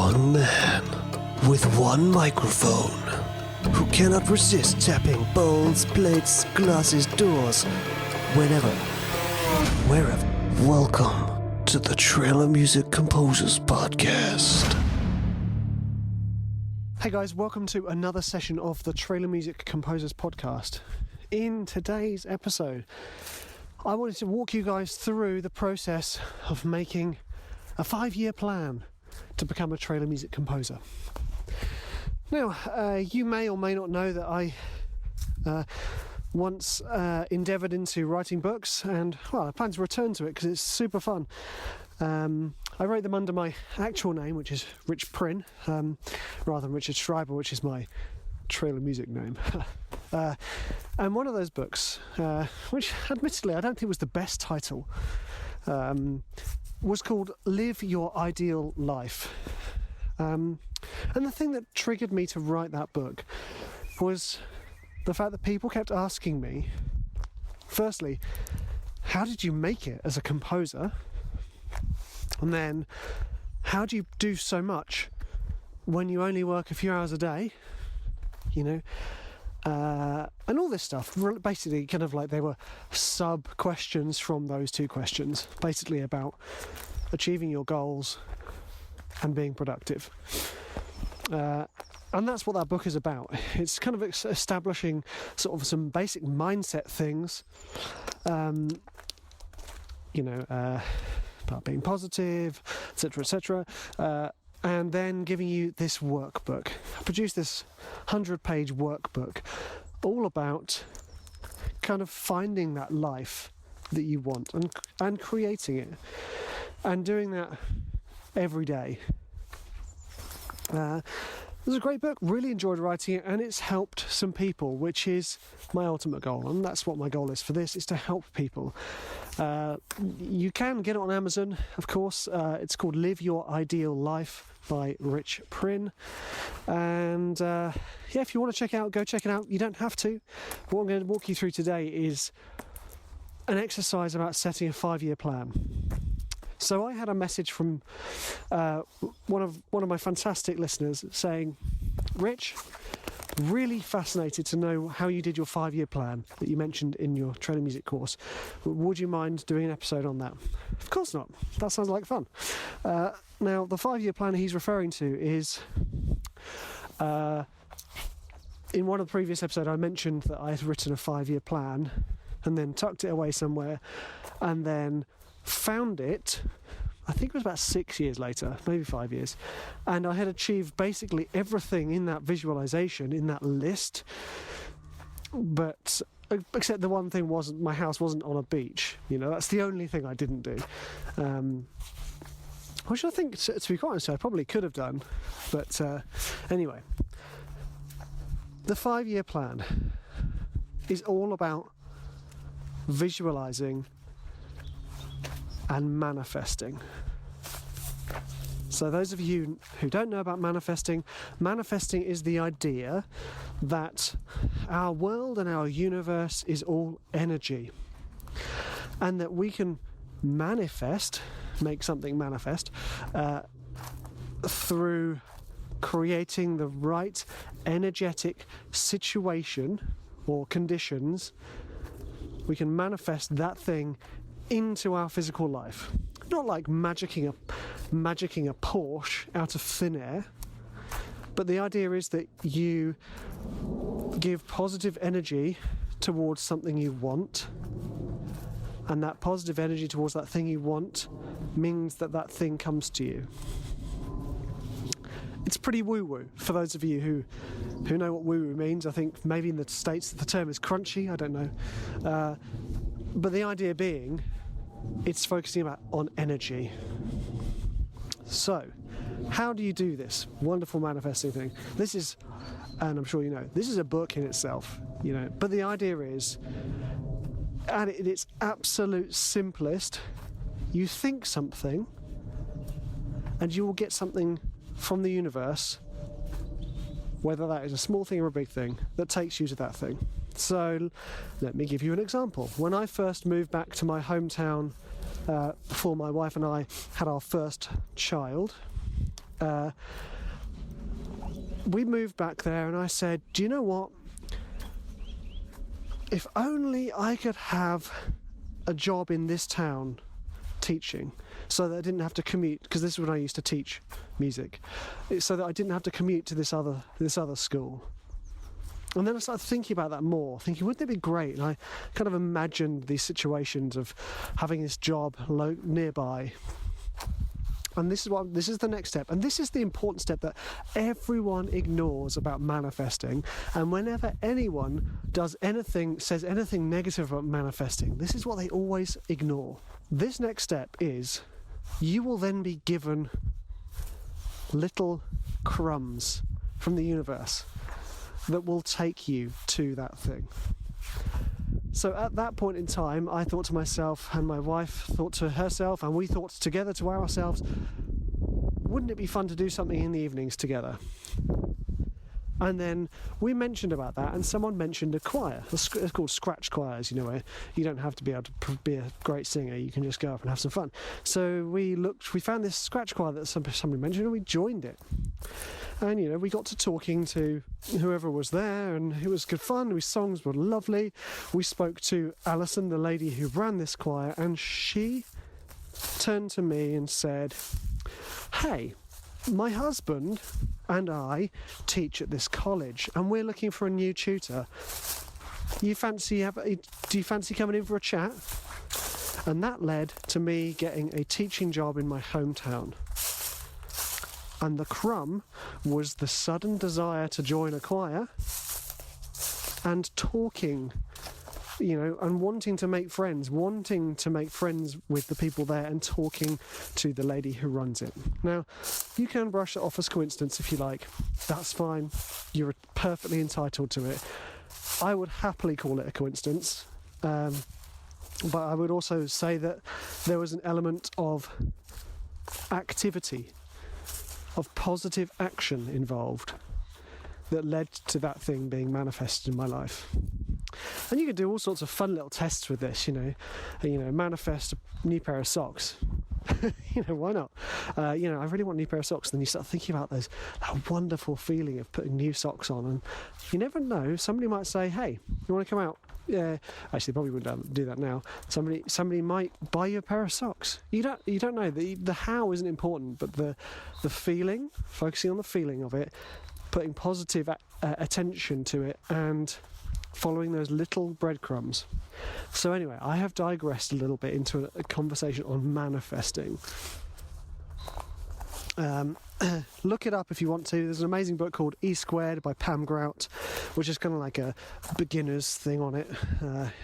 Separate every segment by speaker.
Speaker 1: One man with one microphone who cannot resist tapping bowls, plates, glasses, doors, whenever, wherever. Welcome to the Trailer Music Composers Podcast.
Speaker 2: Hey guys, welcome to another session of the Trailer Music Composers Podcast. In today's episode, I wanted to walk you guys through the process of making a 5-year plan to become a trailer music composer. Now, you may or may not know that I once endeavoured into writing books, and I plan to return to it because it's super fun. I wrote them under my actual name, which is Rich Prynne, rather than Richard Schreiber, which is my trailer music name. And one of those books, which admittedly I don't think was the best title, was called Live Your Ideal Life. And the thing that triggered me to write that book was the fact that people kept asking me, firstly, how did you make it as a composer? And then, how do you do so much when you only work a few hours a day? And all this stuff, basically kind of like they were sub-questions from those two questions, basically about achieving your goals and being productive. And that's what that book is about. It's kind of establishing sort of some basic mindset things, about being positive, etc., and then giving you this workbook. I produced this 100-page workbook all about kind of finding that life that you want and creating it and doing that every day. It was a great book, really enjoyed writing it, and it's helped some people, which is my ultimate goal, and that's what my goal is for this, is to help people. You can get it on Amazon, of course. It's called Live Your Ideal Life by Rich Prynne, and if you want to check it out, go check it out. You don't have to. What I'm going to walk you through today is an exercise about setting a 5-year plan. So I had a message from one of my fantastic listeners saying, Rich, really fascinated to know how you did your 5-year plan that you mentioned in your trailer music course. Would you mind doing an episode on that? Of course not. That sounds like fun. Now, the 5-year plan he's referring to is, in one of the previous episodes, I mentioned that I had written a 5-year plan and then tucked it away somewhere and then found it, I think it was about 6 years later, maybe 5 years, and I had achieved basically everything in that visualization, in that list, but except the one thing wasn't, my house wasn't on a beach. That's the only thing I didn't do, which I think, to be quite honest, I probably could have done, but anyway, the 5-year plan is all about visualizing and manifesting. So those of you who don't know about manifesting is the idea that our world and our universe is all energy, and that we can make something manifest through creating the right energetic situation or conditions. We can manifest that thing into our physical life. Not like magicking a Porsche out of thin air, but the idea is that you give positive energy towards something you want, and that positive energy towards that thing you want means that thing comes to you. It's pretty woo-woo for those of you who know what woo-woo means. I think maybe in the States the term is crunchy, I don't know. But the idea being, it's focusing on energy. So, how do you do this wonderful manifesting thing? This is, and I'm sure you know, this is a book in itself, but the idea is, at its absolute simplest, you think something, and you will get something from the universe, whether that is a small thing or a big thing, that takes you to that thing. So let me give you an example. When I first moved back to my hometown before my wife and I had our first child, we moved back there, and I said, do you know what? If only I could have a job in this town teaching, so that I didn't have to commute, because this is when I used to teach music, so that I didn't have to commute to this other school. And then I started thinking about that more, thinking, wouldn't it be great? And I kind of imagined these situations of having this job nearby. And this is the next step, and this is the important step that everyone ignores about manifesting. And whenever anyone says anything negative about manifesting, this is what they always ignore. This next step is, you will then be given little crumbs from the universe that will take you to that thing. So at that point in time, I thought to myself, and my wife thought to herself, and we thought together to ourselves, wouldn't it be fun to do something in the evenings together? And then we mentioned about that, and someone mentioned a choir. It's called scratch choirs, where you don't have to be able to be a great singer, you can just go up and have some fun. So we found this scratch choir that somebody mentioned, and we joined it. And we got to talking to whoever was there, and it was good fun. His songs were lovely. We spoke to Alison, the lady who ran this choir, and she turned to me and said, hey, my husband and I teach at this college, and we're looking for a new tutor. Do you fancy coming in for a chat? And that led to me getting a teaching job in my hometown. And the crumb was the sudden desire to join a choir and talking, and wanting to make friends with the people there and talking to the lady who runs it. Now, you can brush it off as coincidence if you like. That's fine. You're perfectly entitled to it. I would happily call it a coincidence. But I would also say that there was an element of activity, of positive action involved, that led to that thing being manifested in my life. And you can do all sorts of fun little tests with this, manifest a new pair of socks. Why not? I really want a new pair of socks. Then you start thinking about that wonderful feeling of putting new socks on, and you never know, somebody might say, hey, you want to come out? Yeah, actually, probably wouldn't do that now. Somebody might buy you a pair of socks. You don't know. The how isn't important, but the feeling, focusing on the feeling of it, putting positive attention to it, and following those little breadcrumbs. So anyway, I have digressed a little bit into a conversation on manifesting. Look it up if you want to. There's an amazing book called E Squared by Pam Grout, which is kind of like a beginner's thing on it.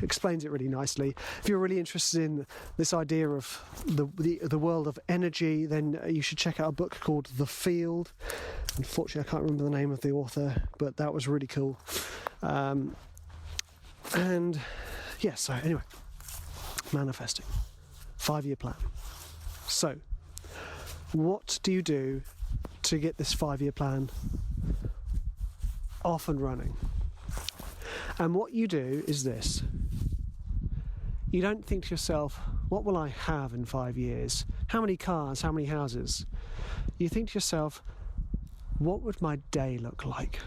Speaker 2: Explains it really nicely. If you're really interested in this idea of the world of energy, then you should check out a book called The Field. Unfortunately, I can't remember the name of the author, but that was really cool. And yeah, so anyway, manifesting, 5-year plan. So what do you do to get this 5-year plan off and running? And what you do is this. You don't think to yourself, what will I have in 5 years? How many cars? How many houses? You think to yourself, what would my day look like?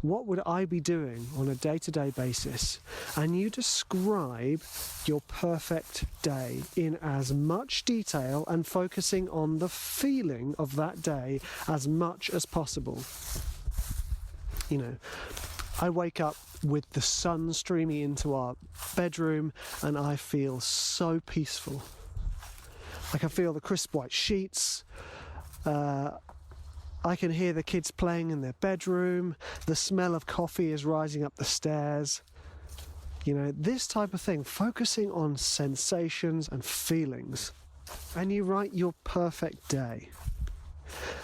Speaker 2: What would I be doing on a day-to-day basis? And you describe your perfect day in as much detail and focusing on the feeling of that day as much as possible. I wake up with the sun streaming into our bedroom and I feel so peaceful. I can feel the crisp white sheets. I can hear the kids playing in their bedroom. The smell of coffee is rising up the stairs. This type of thing, focusing on sensations and feelings. And you write your perfect day.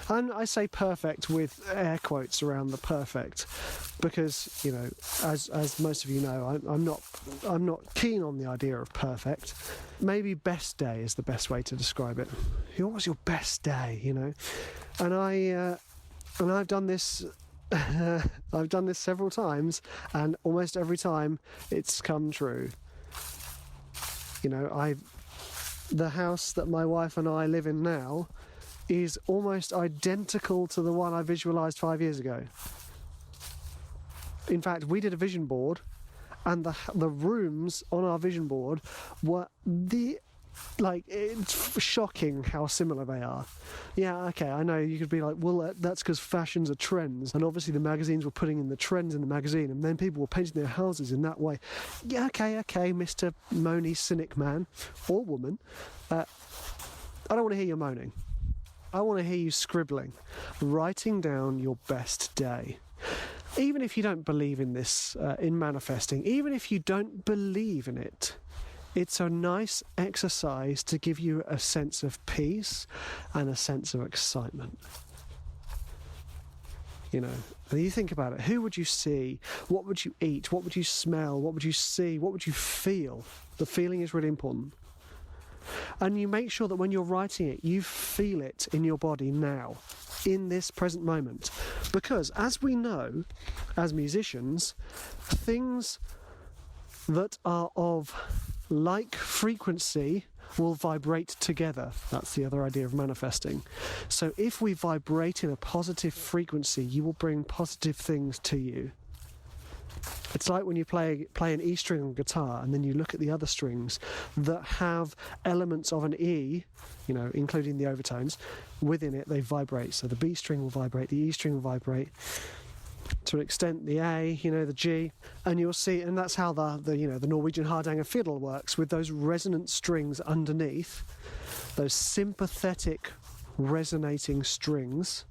Speaker 2: And I say perfect with air quotes around the perfect, because as most of you know, I'm not keen on the idea of perfect. Maybe best day is the best way to describe it. What was your best day? And I've done this. I've done this several times, and almost every time it's come true. the house that my wife and I live in now is almost identical to the one I visualised 5 years ago. In fact, we did a vision board, and the rooms on our vision board were it's shocking how similar they are. Yeah, okay, I know you could be like, well, that's because fashions are trends, and obviously the magazines were putting in the trends in the magazine, and then people were painting their houses in that way. Yeah, okay, Mr. Moany cynic man or woman. I don't want to hear you moaning. I want to hear you scribbling, writing down your best day. Even if you don't believe in this, in manifesting, even if you don't believe in it, it's a nice exercise to give you a sense of peace and a sense of excitement. You know, and you think about it, who would you see? What would you eat? What would you smell? What would you see? What would you feel? The feeling is really important. And you make sure that when you're writing it, you feel it in your body now, in this present moment. Because as we know, as musicians, things that are of like frequency will vibrate together. That's the other idea of manifesting. So if we vibrate in a positive frequency, you will bring positive things to you. It's like when you play an E string on guitar, and then you look at the other strings that have elements of an E, you know, including the overtones, within it, they vibrate. So the B string will vibrate, the E string will vibrate, to an extent the A, you know, the G, and you'll see, and that's how the Norwegian Hardanger fiddle works, with those resonant strings underneath, those sympathetic resonating strings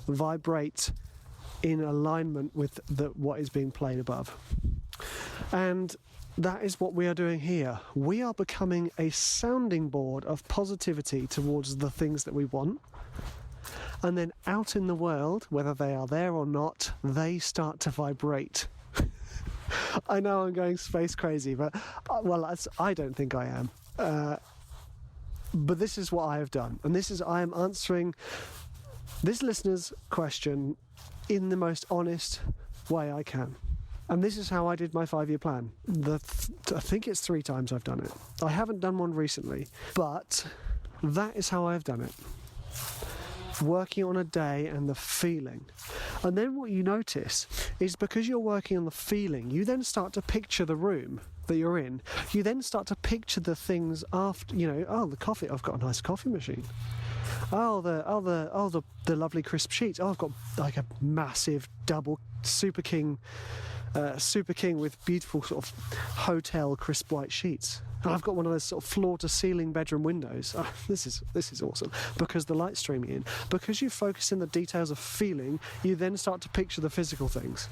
Speaker 2: vibrate in alignment with what is being played above. And that is what we are doing here. We are becoming a sounding board of positivity towards the things that we want. And then out in the world, whether they are there or not, they start to vibrate. I know I'm going space crazy, but, I don't think I am. But this is what I have done. And I am answering this listener's question in the most honest way I can. And this is how I did my 5-year plan. I think it's 3 times I've done it. I haven't done one recently, but that is how I've done it. Working on a day and the feeling. And then what you notice is, because you're working on the feeling, you then start to picture the room that you're in. You then start to picture the things after, the coffee, I've got a nice coffee machine. The lovely crisp sheets. I've got like a massive double Super King with beautiful sort of hotel crisp white sheets. And I've got one of those sort of floor-to-ceiling bedroom windows. Oh, this is awesome, because the light's streaming in. Because you focus in the details of feeling, you then start to picture the physical things.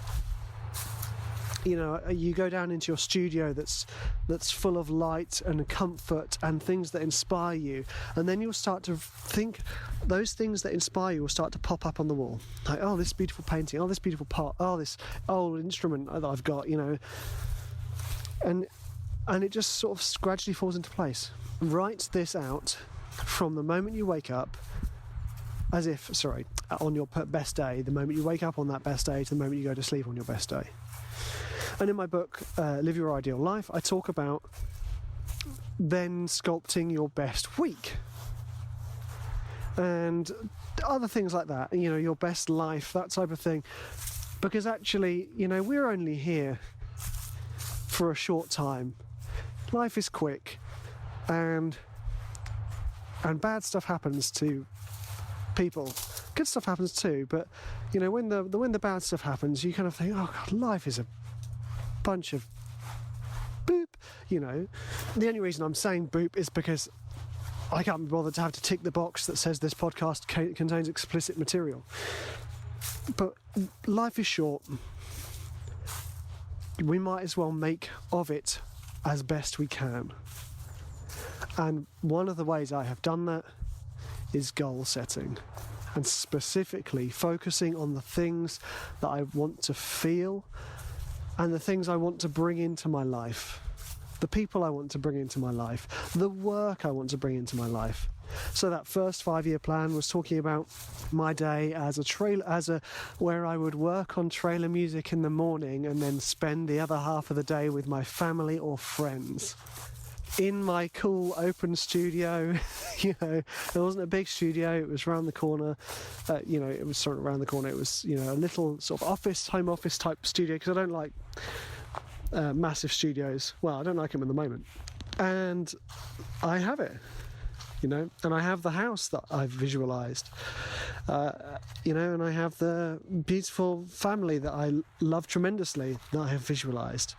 Speaker 2: You know, you go down into your studio that's full of light and comfort and things that inspire you, and then you'll start to think those things that inspire you will start to pop up on the wall. Like, oh, this beautiful painting, oh, this beautiful pot, oh, this old instrument that I've got, you know. And it just sort of gradually falls into place. Write this out from the moment you wake up, on your best day, the moment you wake up on that best day to the moment you go to sleep on your best day. And in my book, Live Your Ideal Life, I talk about then sculpting your best week. And other things like that, you know, your best life, that type of thing. Because actually, you know, we're only here for a short time. Life is quick, and bad stuff happens to people. Good stuff happens too, but you know, when the bad stuff happens, you kind of think, oh God, life is a bunch of boop. You know, the only reason I'm saying boop is because I can't be bothered to have to tick the box that says this podcast contains explicit material. But life is short. We might as well make of it as best we can. And one of the ways I have done that is goal setting, and specifically focusing on the things that I want to feel and the things I want to bring into my life, the people I want to bring into my life, the work I want to bring into my life. So that first 5-year plan was talking about my day as where I would work on trailer music in the morning and then spend the other half of the day with my family or friends. in my cool open studio. You know, it wasn't a big studio, it was around the corner. You know, it was sort of around the corner. It was, you know, a little sort of home office type studio, because I don't like massive studios. Well, I don't like them at the moment. And I have it, you know, and I have the house that I've visualized, you know, and I have the beautiful family that I love tremendously that I have visualized.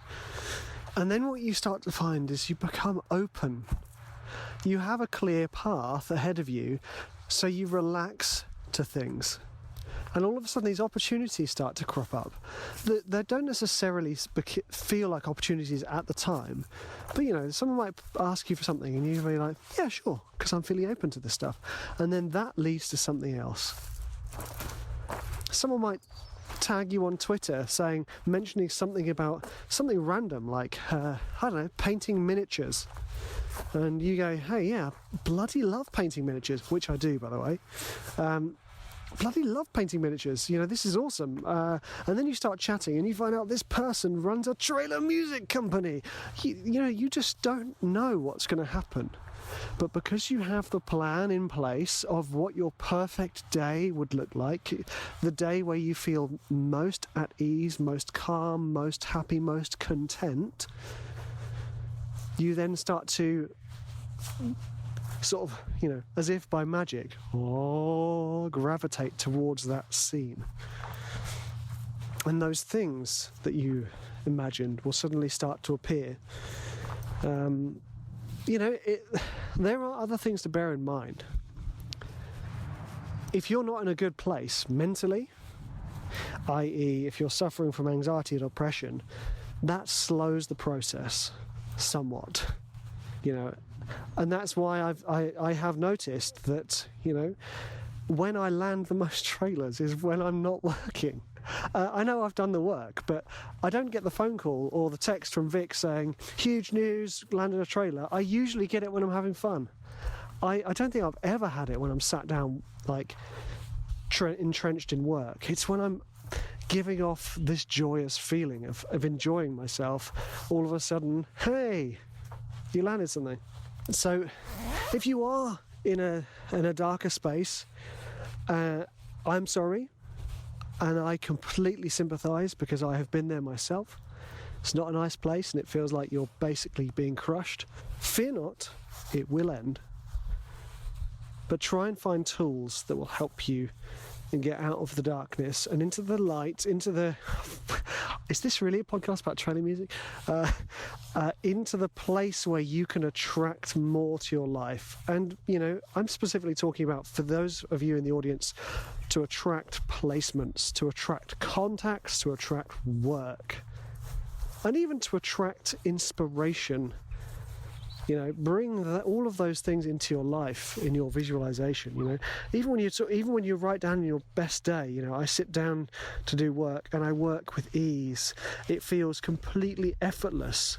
Speaker 2: And then what you start to find is you become open. You have a clear path ahead of you, so you relax to things. And all of a sudden these opportunities start to crop up. They don't necessarily feel like opportunities at the time, but you know, someone might ask you for something and you'll be like, yeah, sure, because I'm feeling open to this stuff. And then that leads to something else. Someone might tag you on Twitter mentioning something about something random, like, I don't know, painting miniatures. And you go, hey, yeah, bloody love painting miniatures, which I do, by the way. Bloody love painting miniatures, you know, this is awesome. And then you start chatting and you find out this person runs a trailer music company. You know, you just don't know what's going to happen. But because you have the plan in place of what your perfect day would look like, the day where you feel most at ease, most calm, most happy, most content, you then start to sort of, you know, as if by magic, gravitate towards that scene. And those things that you imagined will suddenly start to appear. You know, there are other things to bear in mind. If you're not in a good place mentally, i.e. if you're suffering from anxiety and depression, that slows the process somewhat, you know. And that's why I have noticed that, you know, when I land the most trailers is when I'm not working. I know I've done the work, but I don't get the phone call or the text from Vic saying, huge news, landed a trailer. I usually get it when I'm having fun. I don't think I've ever had it when I'm sat down, like, entrenched in work. It's when I'm giving off this joyous feeling of enjoying myself. All of a sudden, hey, you landed something. So if you are in a darker space, I'm sorry, and I completely sympathise, because I have been there myself. It's not a nice place and it feels like you're basically being crushed. Fear not, it will end. But try and find tools that will help you and get out of the darkness and into the light, into the... Is this really a podcast about trailer music? Into the place where you can attract more to your life. And, you know, I'm specifically talking about, for those of you in the audience, to attract placements, to attract contacts, to attract work, and even to attract inspiration. You know, bring all of those things into your life in your visualization. You know, even when you write down your best day, you know, I sit down to do work and I work with ease. It feels completely effortless.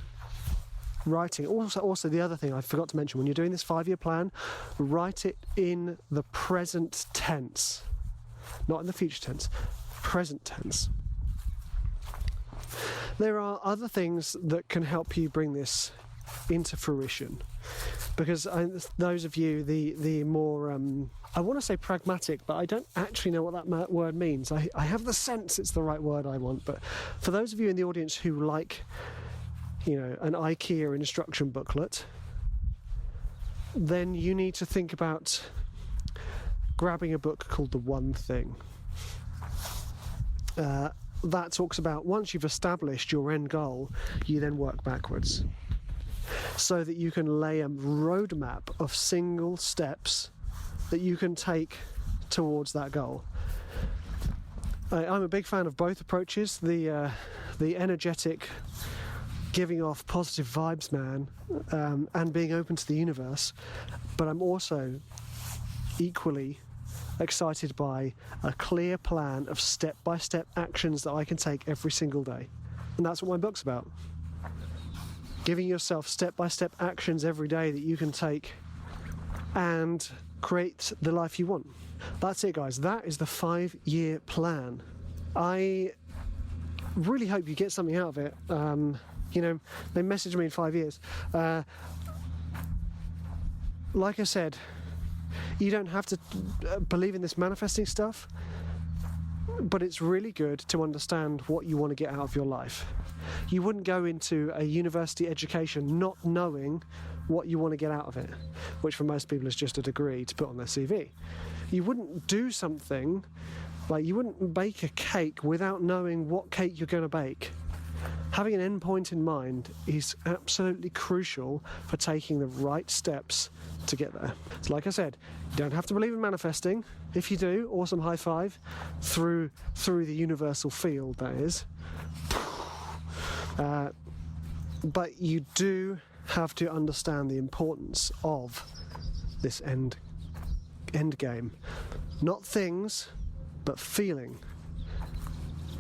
Speaker 2: Writing. Also, the other thing I forgot to mention: when you're doing this 5-year plan, write it in the present tense, not in the future tense. Present tense. There are other things that can help you bring this into fruition, because those of you the more I want to say pragmatic, but I don't actually know what that word means. I have the sense it's the right word I want, but for those of you in the audience who like, you know, an IKEA instruction booklet, then you need to think about grabbing a book called The One Thing. That talks about, once you've established your end goal, you then work backwards, so that you can lay a roadmap of single steps that you can take towards that goal. I'm a big fan of both approaches. The energetic, giving off positive vibes man, and being open to the universe, but I'm also equally excited by a clear plan of step-by-step actions that I can take every single day. And that's what my book's about. Giving yourself step-by-step actions every day that you can take and create the life you want. That's it, guys. That is the 5-year plan. I really hope you get something out of it. You know, they messaged me in 5 years. like I said, you don't have to believe in this manifesting stuff, but it's really good to understand what you want to get out of your life. You wouldn't go into a university education not knowing what you want to get out of it, which for most people is just a degree to put on their CV. You wouldn't do something, like you wouldn't bake a cake without knowing what cake you're going to bake. Having an end point in mind is absolutely crucial for taking the right steps to get there. So like I said, you don't have to believe in manifesting. If you do, awesome, high five through the universal field, that is. But you do have to understand the importance of this end game. Not things, but feeling.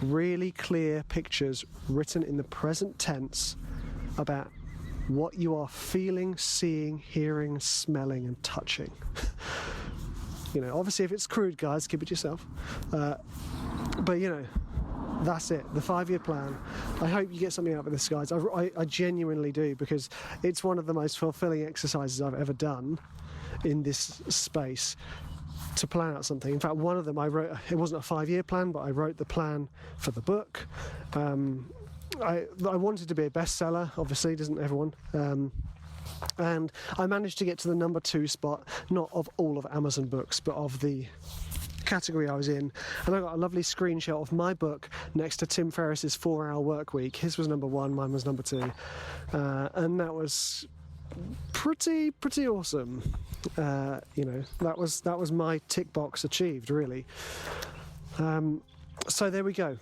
Speaker 2: Really clear pictures written in the present tense about what you are feeling, seeing, hearing, smelling and touching. You know, obviously if it's crude, guys, keep it yourself. But you know, that's it, the 5-year plan. I hope you get something out of this, guys. I genuinely do, because it's one of the most fulfilling exercises I've ever done in this space, to plan out something. In fact, one of them I wrote, it wasn't a 5-year plan, but I wrote the plan for the book. I wanted to be a bestseller, obviously, doesn't everyone? And I managed to get to the number 2 spot, not of all of Amazon books, but of the category I was in. And I got a lovely screenshot of my book next to Tim Ferriss's 4-Hour Work Week. His was number 1, mine was number 2. And that was pretty awesome. You know, that was my tick box achieved, really. So there we go.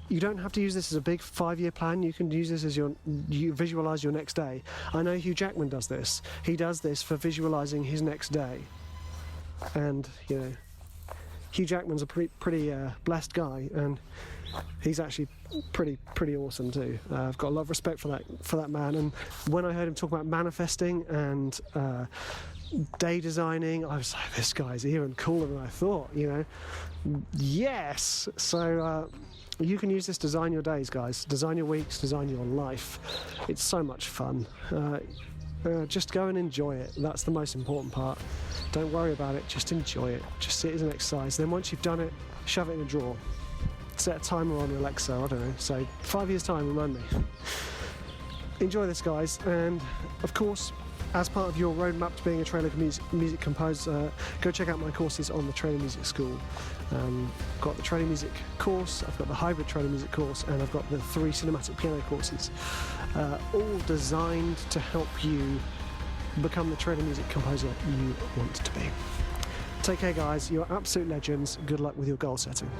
Speaker 2: You don't have to use this as a big 5-year plan. You can use this as you visualize your next day. I know Hugh Jackman does this. He does this for visualizing his next day. And you know, Hugh Jackman's a pretty blessed guy, and he's actually pretty awesome too. I've got a lot of respect for that man. And when I heard him talk about manifesting and day designing, I was like, this guy's even cooler than I thought. You know, yes. So you can use this to design your days, guys. Design your weeks. Design your life. It's so much fun. Just go and enjoy it. That's the most important part. Don't worry about it, just enjoy it. Just see it as an exercise. Then once you've done it, shove it in a drawer. Set a timer on Alexa, I don't know, say 5 years time, remind me. Enjoy this, guys, and of course, as part of your roadmap to being a trailer music composer, go check out my courses on the Trailer Music School. I've got the trailer music course, I've got the hybrid trailer music course, and I've got the 3 cinematic piano courses, all designed to help you become the trailer music composer you want to be. Take care, guys. You're absolute legends. Good luck with your goal setting.